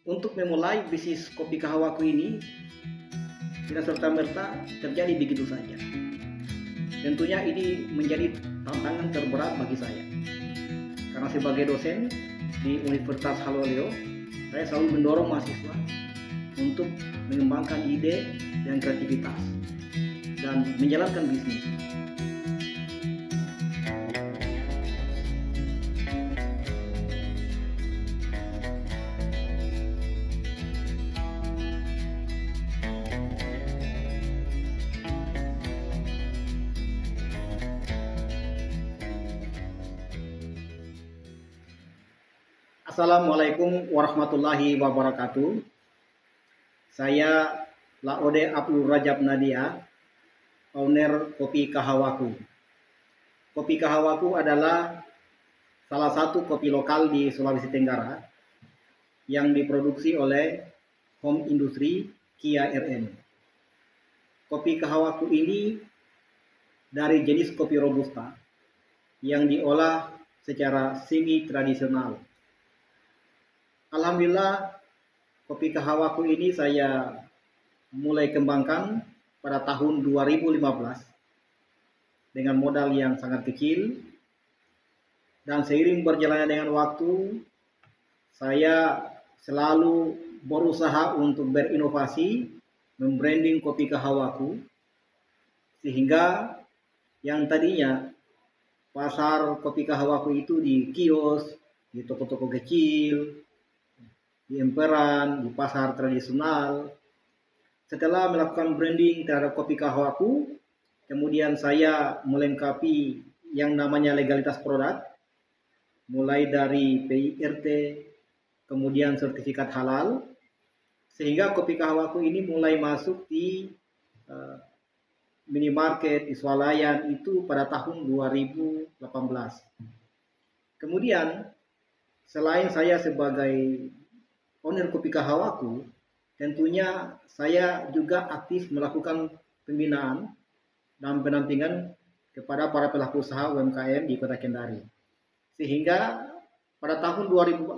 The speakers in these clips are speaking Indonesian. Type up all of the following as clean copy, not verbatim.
Untuk memulai bisnis kopi kahawaku ini tidak serta-merta terjadi begitu saja. Tentunya ini menjadi tantangan terberat bagi saya. Karena sebagai dosen di Universitas Haloleo, saya selalu mendorong mahasiswa untuk mengembangkan ide dan kreativitas dan menjalankan bisnis. Assalamualaikum warahmatullahi wabarakatuh. Saya Laode Abdul Rajab Nadia, owner Kopi Kahawaku. Kopi Kahawaku adalah salah satu kopi lokal di Sulawesi Tenggara yang diproduksi oleh Home Industry Kia RN. Kopi Kahawaku ini dari jenis kopi robusta yang diolah secara semi tradisional. Alhamdulillah, kopi kahawaku ini saya mulai kembangkan pada tahun 2015 dengan modal yang sangat kecil, dan seiring berjalannya dengan waktu, saya selalu berusaha untuk berinovasi, membranding kopi kahawaku, sehingga yang tadinya pasar kopi kahawaku itu di kios, di toko-toko kecil, di emperan, di pasar tradisional. Setelah melakukan branding terhadap kopi kahawaku, kemudian saya melengkapi yang namanya legalitas produk, mulai dari PIRT, kemudian sertifikat halal, sehingga kopi kahawaku ini mulai masuk di minimarket, di swalayan itu pada tahun 2018. Kemudian, selain saya sebagai owner kopi kahawaku, tentunya saya juga aktif melakukan pembinaan dan pendampingan kepada para pelaku usaha UMKM di Kota Kendari. Sehingga pada tahun 2018,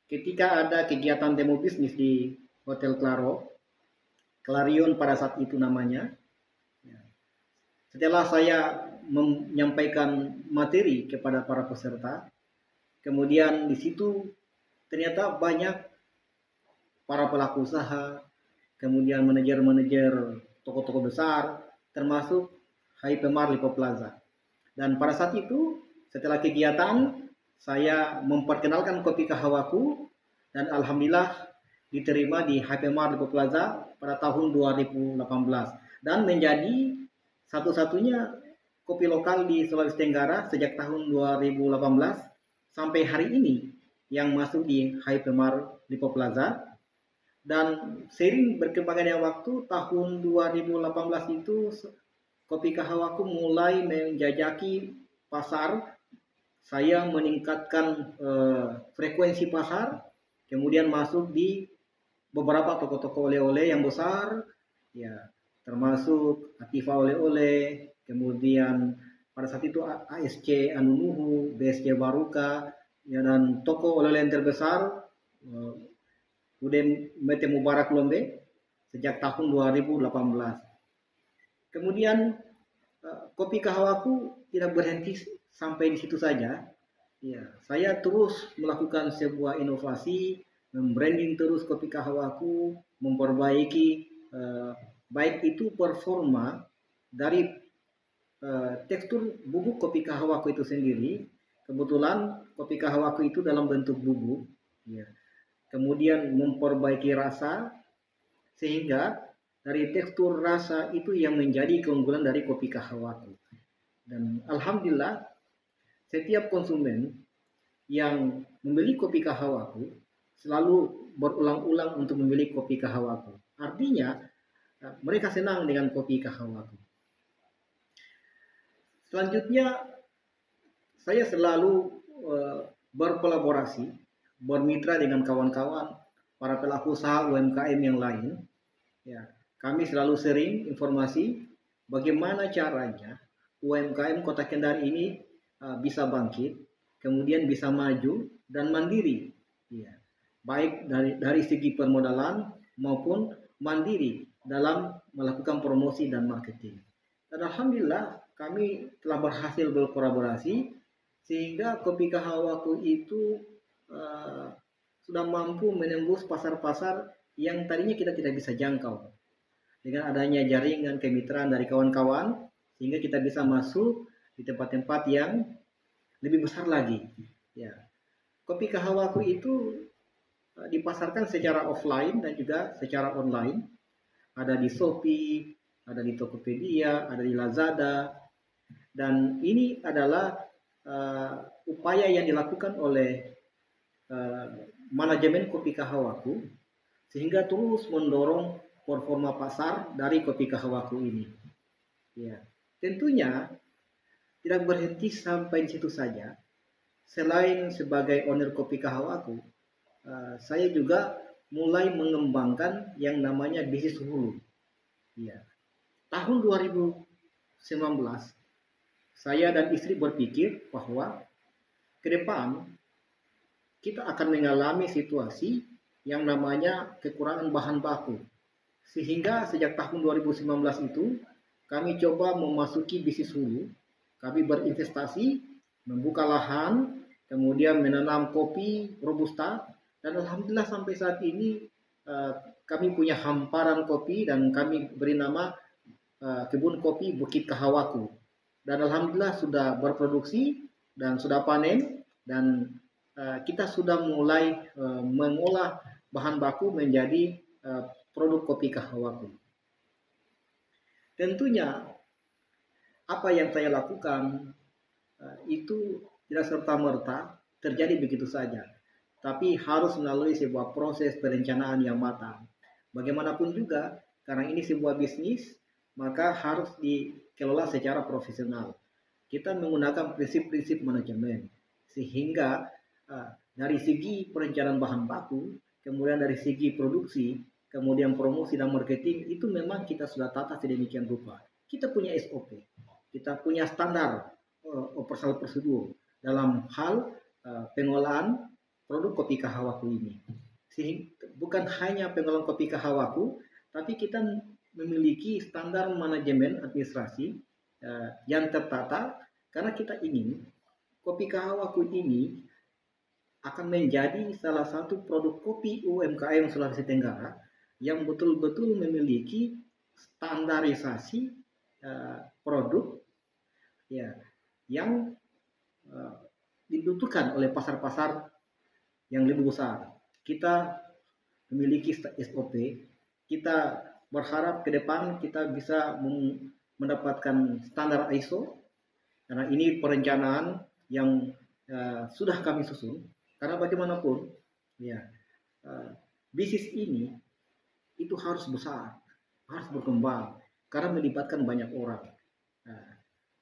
ketika ada kegiatan demo bisnis di Hotel Clarion pada saat itu namanya, setelah saya menyampaikan materi kepada para peserta, kemudian di situ ternyata banyak para pelaku usaha, kemudian manajer-manajer toko-toko besar, termasuk Hypermart Lipo Plaza. Dan pada saat itu, setelah kegiatan, saya memperkenalkan kopi kahawaku, dan alhamdulillah diterima di Hypermart Lipo Plaza pada tahun 2018. Dan menjadi satu-satunya kopi lokal di Sulawesi Tenggara sejak tahun 2018 sampai hari ini yang masuk di Hypermart Lipo Plaza. Dan seiring berkembangnya waktu, tahun 2018 itu kopi kahawaku mulai menjajaki pasar. Saya meningkatkan frekuensi pasar, kemudian masuk di beberapa toko-toko oleh-oleh yang besar, ya, termasuk Ativa oleh-oleh, kemudian pada saat itu ASC Anunuhu, BSC Baruka, ya, dan toko oleh-oleh yang terbesar Udem Mete Mubarak Lombe sejak tahun 2018. Kemudian kopi kahawaku tidak berhenti sampai di situ saja. Ya, saya terus melakukan sebuah inovasi, membranding terus kopi kahawaku, memperbaiki baik itu performa dari tekstur bubuk kopi kahawaku itu sendiri. Kebetulan kopi kahawaku itu dalam bentuk bubuk, ya. Kemudian memperbaiki rasa, sehingga dari tekstur rasa itu yang menjadi keunggulan dari kopi kahawaku. Dan alhamdulillah, setiap konsumen yang membeli kopi kahawaku selalu berulang-ulang untuk membeli kopi kahawaku. Artinya mereka senang dengan kopi kahawaku. Selanjutnya, saya selalu berkolaborasi, bermitra dengan kawan-kawan para pelaku usaha UMKM yang lain. Ya, kami selalu sharing informasi bagaimana caranya UMKM Kota Kendari ini bisa bangkit, kemudian bisa maju dan mandiri. Ya. baik dari segi permodalan maupun mandiri dalam melakukan promosi dan marketing. Dan alhamdulillah kami telah berhasil berkolaborasi sehingga kopi Kahawaku itu sudah mampu menembus pasar-pasar yang tadinya kita tidak bisa jangkau. Dengan adanya jaringan kemitraan dari kawan-kawan, sehingga kita bisa masuk di tempat-tempat yang lebih besar lagi. Ya, kopi Kahawaku itu dipasarkan secara offline dan juga secara online. Ada di Shopee, ada di Tokopedia, ada di Lazada, dan ini adalah upaya yang dilakukan oleh manajemen kopi Kahawaku sehingga terus mendorong performa pasar dari kopi Kahawaku ini. Ya, tentunya tidak berhenti sampai di situ saja. Selain sebagai owner kopi Kahawaku, saya juga mulai mengembangkan yang namanya bisnis hulu. Ya. Tahun 2019, saya dan istri berpikir bahwa ke depan kita akan mengalami situasi yang namanya kekurangan bahan baku. Sehingga sejak tahun 2019 itu kami coba memasuki bisnis hulu. Kami berinvestasi, membuka lahan, kemudian menanam kopi robusta, dan alhamdulillah sampai saat ini kami punya hamparan kopi dan kami beri nama kebun kopi Bukit Kahawaku. Dan alhamdulillah sudah berproduksi dan sudah panen, dan kita sudah mulai mengolah bahan baku menjadi produk kopi Kahawaku. Tentunya apa yang saya lakukan itu tidak serta-merta terjadi begitu saja, tapi harus melalui sebuah proses perencanaan yang matang. Bagaimanapun juga, karena ini sebuah bisnis, maka harus dikelola secara profesional. Kita menggunakan prinsip-prinsip manajemen, sehingga dari segi perencanaan bahan baku, kemudian dari segi produksi, kemudian promosi dan marketing, itu memang kita sudah tata sedemikian rupa. Kita punya SOP, kita punya standar operasional prosedur dalam hal pengolahan produk kopi Kahawaku ini. Sehingga bukan hanya pengolahan kopi Kahawaku, tapi kita memiliki standar manajemen administrasi yang tertata, karena kita ingin kopi Kahawaku ini akan menjadi salah satu produk kopi UMKM Sulawesi Tenggara yang betul-betul memiliki standarisasi produk ya yang dibutuhkan oleh pasar-pasar yang lebih besar. Kita memiliki SOP, kita berharap ke depan kita bisa mendapatkan standar ISO, karena ini perencanaan yang sudah kami susun. Karena bagaimanapun, ya bisnis ini itu harus besar, harus berkembang, karena melibatkan banyak orang.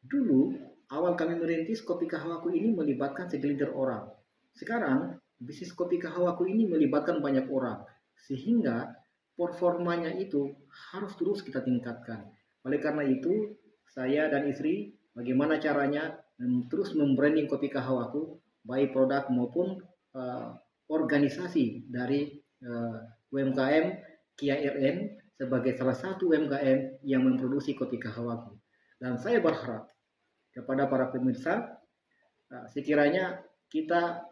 Dulu awal kami merintis kopi Kahawaku ini melibatkan segelintir orang. Sekarang bisnis kopi Kahawaku ini melibatkan banyak orang, sehingga performanya itu harus terus kita tingkatkan. Oleh karena itu, saya dan istri bagaimana caranya terus membranding kopi Kahawaku, baik produk maupun organisasi dari UMKM KIRN sebagai salah satu UMKM yang memproduksi kopi Kahawaku. Dan saya berharap kepada para pemirsa, sekiranya kita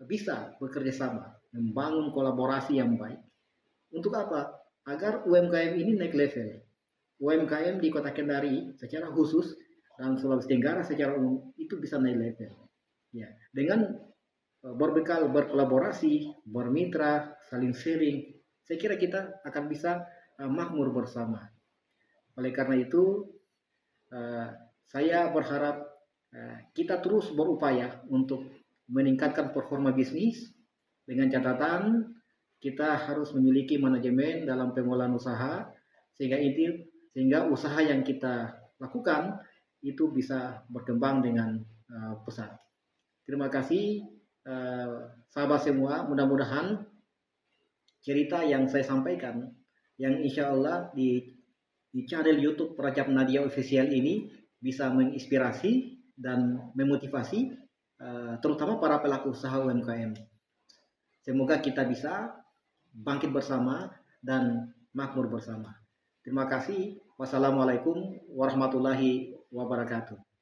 bisa bekerja sama, membangun kolaborasi yang baik. Untuk apa? Agar UMKM ini naik level. UMKM di Kota Kendari secara khusus dan Sulawesi Tenggara secara umum itu bisa naik level. Ya, dengan berbekal berkolaborasi, bermitra, saling sharing, saya kira kita akan bisa makmur bersama. Oleh karena itu, saya berharap kita terus berupaya untuk meningkatkan performa bisnis dengan catatan kita harus memiliki manajemen dalam pengolahan usaha sehingga usaha yang kita lakukan itu bisa berkembang dengan pesat. Terima kasih sahabat semua, mudah-mudahan cerita yang saya sampaikan yang insya Allah di channel YouTube Rajab Nadia Official ini bisa menginspirasi dan memotivasi terutama para pelaku usaha UMKM. Semoga kita bisa bangkit bersama dan makmur bersama. Terima kasih. Wassalamualaikum warahmatullahi wabarakatuh.